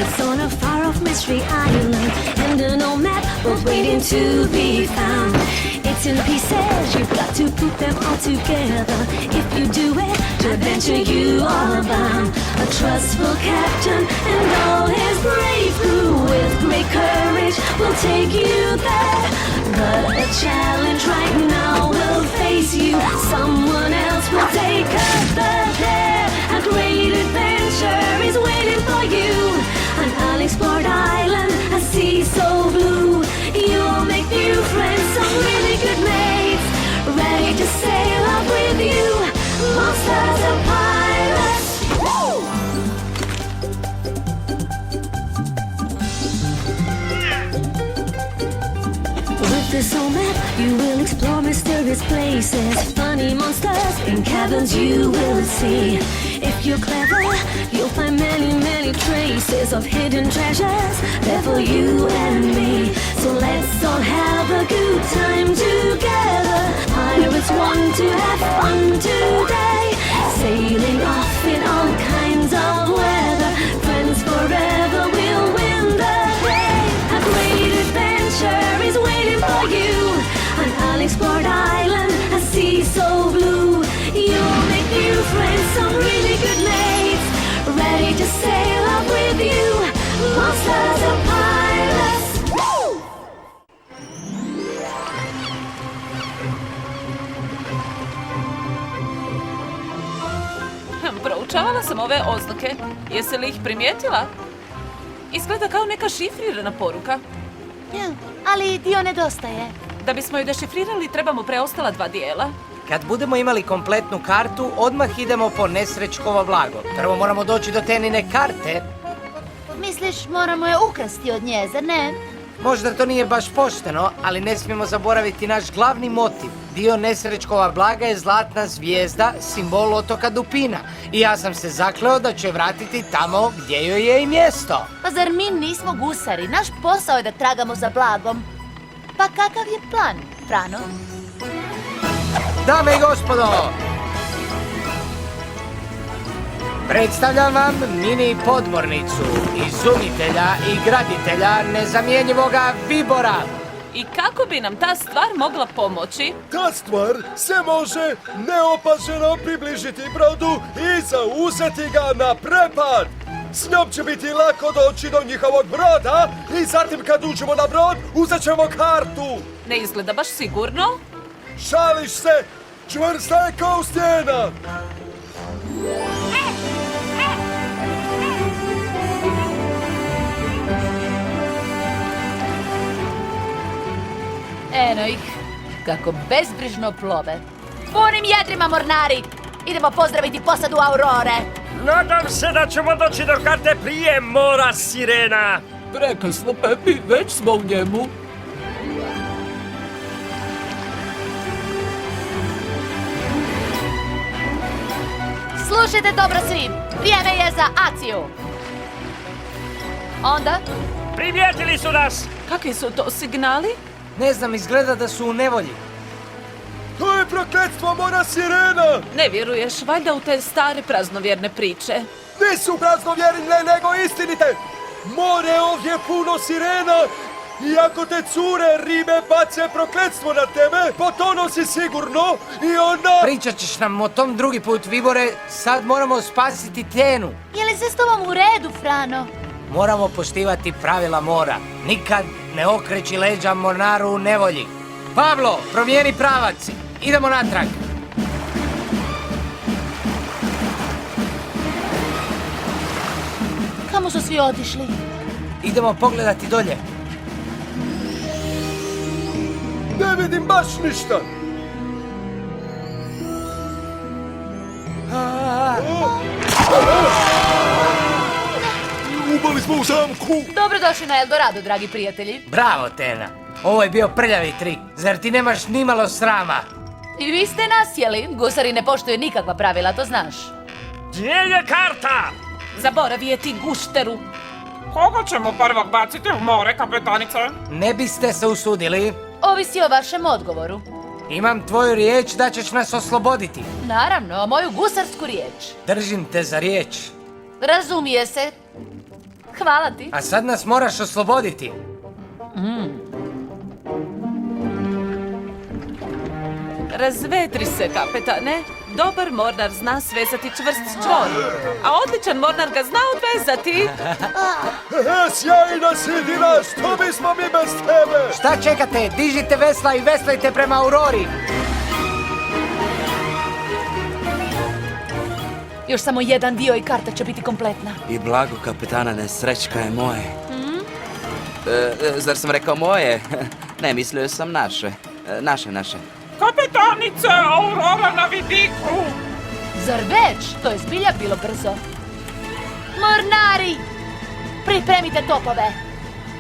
It's on a far-off mystery island, and an old map was waiting to be found. It's in pieces, you've got to put them all together. If you do it, to adventure you are bound. A trustful captain and all his brave crew with great courage will take you there. But a challenge right now will face you. Someone else will take us there. A great adventure is waiting for you. An unexplored island, a sea so blue. You'll make new friends, some really good mates, ready to sail off with you. Monsters and pirates. Woo! With this old map, you will explore mysterious places. Funny monsters in caverns you will see. If you're clever, you'll find many, many traces of hidden treasures there for you and me. So let's all have a good time together. Pirates want to have fun today, sailing off in all kinds of weather. Friends forever will win the day. A great adventure is waiting for you. An unexplored island, a sea so blue. You'll make new friends, some really good mates, ready to sail off with you. Monsters and pirates. Woo! Proučavala sam ove oznake. Jesi li ih primijetila? Izgleda kao neka šifrirana poruka. Ja, ali dio nedostaje. Da bismo ju dešifrirali, trebamo preostala 2 dijela. Kad budemo imali kompletnu kartu, odmah idemo po Nesrećkovo blago. Prvo moramo doći do Tenine karte. Misliš, moramo je ukrasti od nje, zar ne? Možda to nije baš pošteno, ali ne smijemo zaboraviti naš glavni motiv. Dio Nesrećkova blaga je zlatna zvijezda, simbol otoka Dupina. I ja sam se zakleo da ću je vratiti tamo gdje joj je i mjesto. Pa zar mi nismo gusari? Naš posao je da tragamo za blagom. Pa kakav je plan, Frano? Dame i gospodo, predstavljam vam mini podmornicu izumitelja i graditelja nezamjenjivoga Vibora. I kako bi nam ta stvar mogla pomoći? Ta stvar se može neopaženo približiti brodu i zauzeti ga na prepad. S njom će biti lako doći do njihovog broda i zatim kad uđemo na brod uzet ćemo kartu. Ne izgleda baš sigurno. Šališ se, čvrsta je kao stijena. Eno ih, kako bezbrižno plove. Punim jedrima, mornari! Idemo pozdraviti posadu Aurore. Nadam se da ćemo doći do karte prije mora sirena. Prekasno, Pepi, već smo u njemu. Slušajte dobro svi, vrijeme je za akciju. Onda? Primijetili su nas! Kakvi su to signali? Ne znam, izgleda da su u nevolji. To je prokletstvo mora sirena! Ne vjeruješ, valjda u te stare praznovjerne priče. Nisu praznovjerne nego istinite! More ovdje puno sirena i ako te cure ribe bace prokletstvo na tebe, potonuo si sigurno i onda... Pričat ćeš nam o tom drugi put, Vibore. Sad moramo spasiti Tenu. Je li se s tobom u redu, Frano? Moramo poštivati pravila mora. Nikad ne okreći leđa mornaru u nevolji. Pablo, promijeni pravac. Idemo natrag. Kamo su svi otišli? Idemo pogledati dolje. Ne vidim baš ništa! Upali smo u zamku! Dobrodošli na Eldorado, dragi prijatelji. Bravo, Tena. Ovo je bio prljavi trik. Zar ti nemaš nimalo srama? I vi ste nasjeli. Gusari ne poštuju nikakva pravila, to znaš. Gdje je karta? Zaboravi je ti gušteru. Koga ćemo prvog baciti u more, kapetanice? Ne biste se usudili. Ovisi o vašem odgovoru. Imam tvoju riječ da ćeš nas osloboditi. Naravno, moju gusarsku riječ. Držim te za riječ. Razumije se. Hvala ti. A sad nas moraš osloboditi. Razvedri se, kapetane. Dobar mornar zna svezati čvrst čvor, a odličan mornar ga zna odvezati. Sjajna si, Dina, što bismo mi bez tebe? Šta čekate? Dižite vesla i veslajte prema Aurori. Još samo jedan dio i karta će biti kompletna. I blago kapetana nesrećka je moje. Zar sam rekao moje? Ne, mislio sam naše. Naše. Kapetanice, Aurora na vidiku. Zar već? To je zbilja bilo brzo. Mornari! Pripremite topove.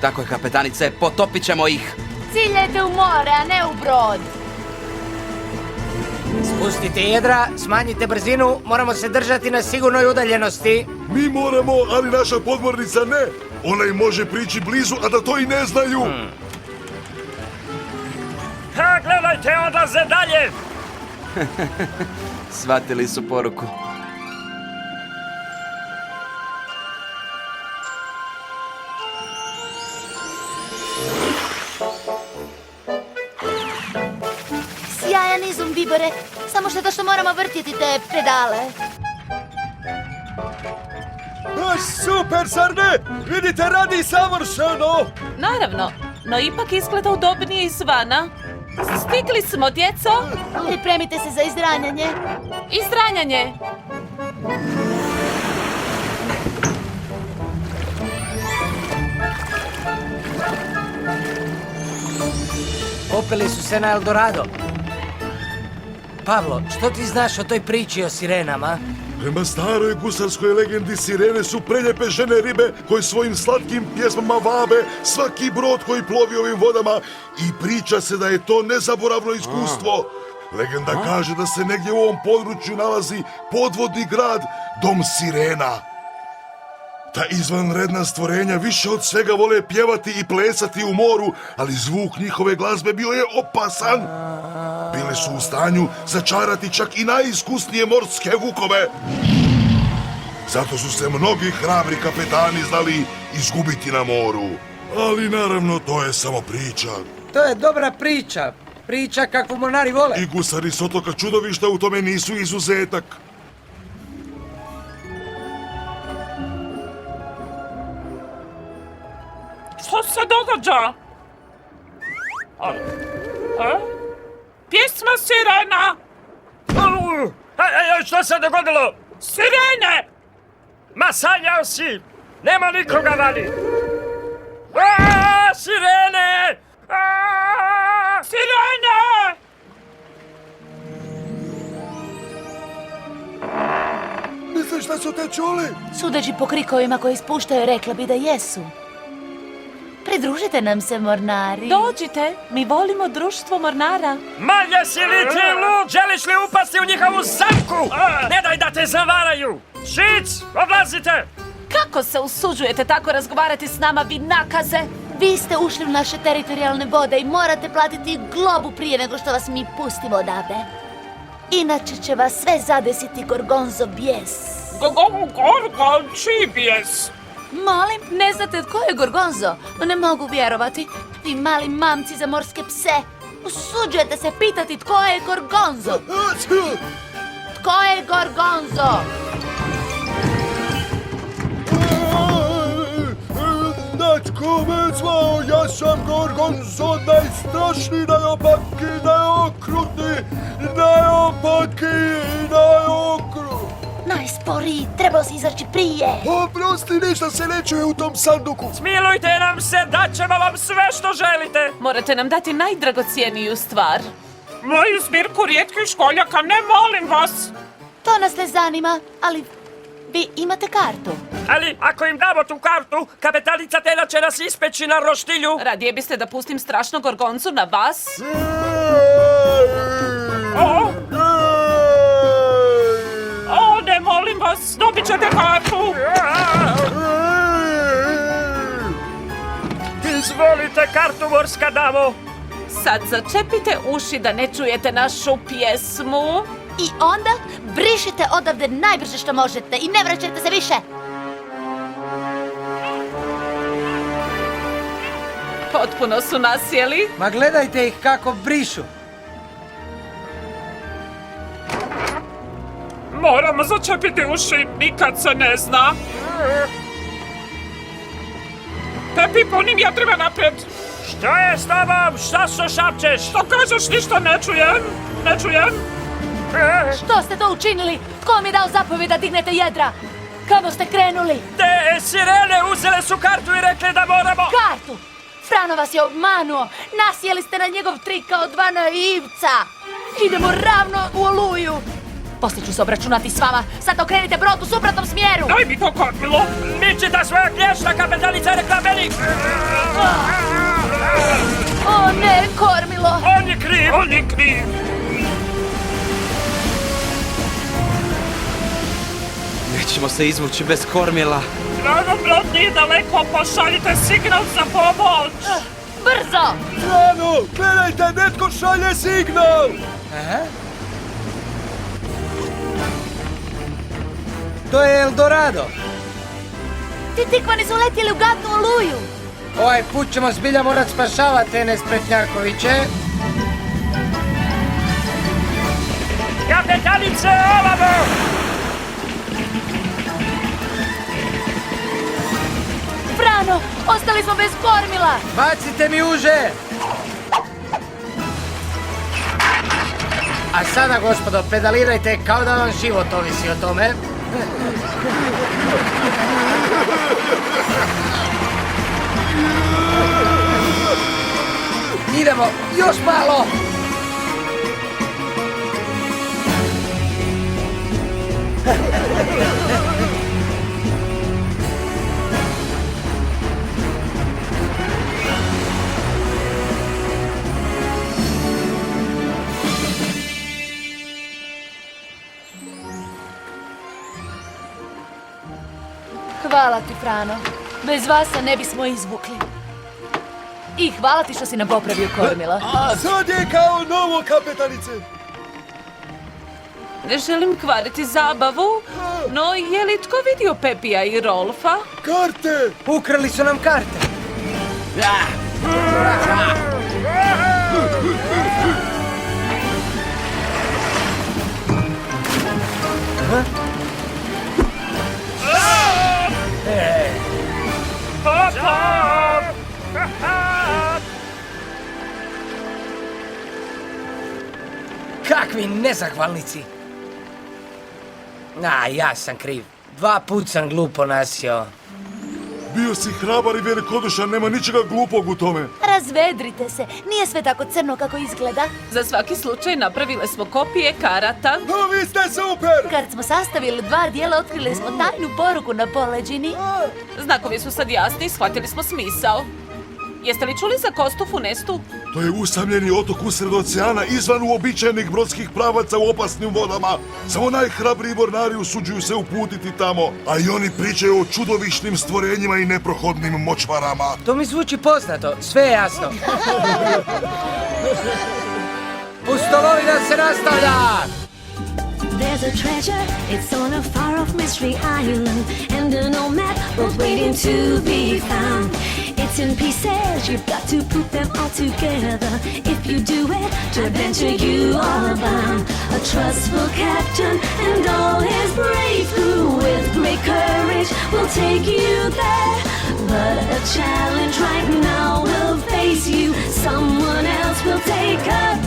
Tako je, kapetanice, potopit ćemo ih. Ciljajte u more, a ne u brod. Spustite jedra, smanjite brzinu, moramo se držati na sigurnoj udaljenosti. Mi moramo, ali naša podmornica ne. Ona im može prići blizu, a da to i ne znaju. Ha, gledajte, odlaze dalje! Shvatili su poruku. Sjajan izum, Bibore. Samo što moramo vrtiti te pedale. Super, zar ne? Vidite, radi savršeno. Naravno, no ipak izgleda udobnije izvana. Stigli smo, djeco. Pripremite se za izdranjanje. Izdranjanje. Popeli su se na Eldorado. Pavlo, što ti znaš o toj priči o sirenama? Prema staroj gusarskoj legendi, sirene su preljepe žene ribe koje svojim slatkim pjesmama vabe svaki brod koji plovi ovim vodama i priča se da je to nezaboravno iskustvo. Legenda kaže da se negdje u ovom području nalazi podvodni grad, dom sirena. Ta izvanredna stvorenja više od svega vole pjevati i plesati u moru, ali zvuk njihove glazbe bio je opasan. Bile su u stanju začarati čak i najiskusnije morske vukove. Zato su se mnogi hrabri kapetani znali izgubiti na moru. Ali naravno, to je samo priča. To je dobra priča. Priča kakvu mornari vole. I gusari s otoka čudovišta u tome nisu izuzetak. Što se događa? Pjesma sirena. Što se dogodilo? Sirene! Ma sanjao si! Nema nikoga vani! Sirene! Sirene! Misliš da su te čuli? Sudeći po krikovima koje ispuštaju, rekla bi da jesu. Pridružite nam se, mornari. Dođite, mi volimo društvo mornara. Ma jesi li ti lud? Želiš li upasti u njihovu zamku? Ne daj da te zavaraju! Šic, odlazite! Kako se usuđujete tako razgovarati s nama, vi nakaze? Vi ste ušli u naše teritorijalne vode i morate platiti globu prije nego što vas mi pustimo odavde. Inače će vas sve zadesiti Gorgonzo bijes. Gorgon, čiji bijes? Molim, ne znate tko je Gorgonzo? Ne mogu vjerovati. Vi mali mamci za morske pse. Usuđujete se pitati tko je Gorgonzo? Tko je Gorgonzo? Netko me zvao, ja sam Gorgonzo, najstrašniji, najopakiji, najokrutniji, Najsporiji, trebao si izaći prije. Oprosti, ništa se ne čuje u tom sanduku. Smilujte nam se, daćemo vam sve što želite. Morate nam dati najdragocijeniju stvar. Moju zbirku rijetkih školjaka, ne molim vas. To nas ne zanima, ali vi imate kartu. Ali ako im damo tu kartu, kapetanica Tena će nas ispeći na roštilju. Radije biste da pustim strašno Gorgonzu na vas? Ne molim vas, dobit ćete kartu. Izvolite kartu, morska damo. Sad začepite uši da ne čujete našu pjesmu. I onda brišite odavde najbrže što možete i ne vraćajte se više. Potpuno su nasjeli. Ma gledajte ih kako brišu. Moramo začepiti uši, nikad se ne zna. Pepi, punim jedrima naprijed. Što je s tobom? Što šapčeš? Što kažeš, ništa ne čujem. Ne čujem. Što ste to učinili? Tko vam je dao zapovjed da dignete jedra? Kamo ste krenuli? Te sirene uzele su kartu i rekli da moramo... Kartu! Frano vas je obmanuo. Nasjeli ste na njegov trik kao dva naivca. Idemo ravno u Oluju. Poslije ću se obračunati s vama. Sad okrenite brod u suprotnom smjeru. Daj mi to kormilo. Mičita svoja glješna, kapetanica je rekla meni! O ne, kormilo! On je kriv! On je kriv. Nećemo se izvući bez kormila. Frano, brod nije daleko, pošaljite signal za pomoć. Brzo! Frano, gledajte, netko šalje signal! Aha. To je Eldorado. Ti tikvani su letjeli u gadnu Oluju. Ovaj put ćemo zbilja morat spašavati Enes Pretnjakoviće. Kapetanice, ovamo! Frano, ostali smo bez kormila. Bacite mi uže! A sada, gospodo, pedalirajte kao da vam život ovisi o tome. Idemo, još malo! Hvala ti, Frano. Bez vas se ne bismo izvukli. I hvala ti što si nam popravio kormila. Sad je kao novo, kapetanice! Ne želim kvariti zabavu, no je li tko vidio Pepija i Rolfa? Karte! Ukrali su nam karte. Kakvi nezahvalnici! Ja sam kriv. 2 put sam glupo nasjeo. Bio si hrabar i velikodušan, nema ničega glupog u tome. Razvedrite se. Nije sve tako crno kako izgleda. Za svaki slučaj napravile smo kopije karata. No, vi ste super! Kad smo sastavili 2 dijela, otkrili smo tajnu poruku na poleđini. Znakovi su sad jasni i shvatili smo smisao. Jeste li čuli za Kostu Funestu? To je usamljeni otok usred oceana izvan uobičajenih brodskih pravaca u opasnim vodama. Samo najhrabriji mornari usuđuju se uputiti tamo, a i oni pričaju o čudovišnim stvorenjima i neprohodnim močvarama. To mi zvuči poznato, sve je jasno. Pustolovina se nastavlja! There's a treasure, it's on a far off mystery island, and an old map was waiting to be found. It's in pieces, you've got to put them all together. If you do it, to adventure you are bound. A trustful captain and all his brave crew with great courage will take you there. But a challenge right now will face you, someone else will take a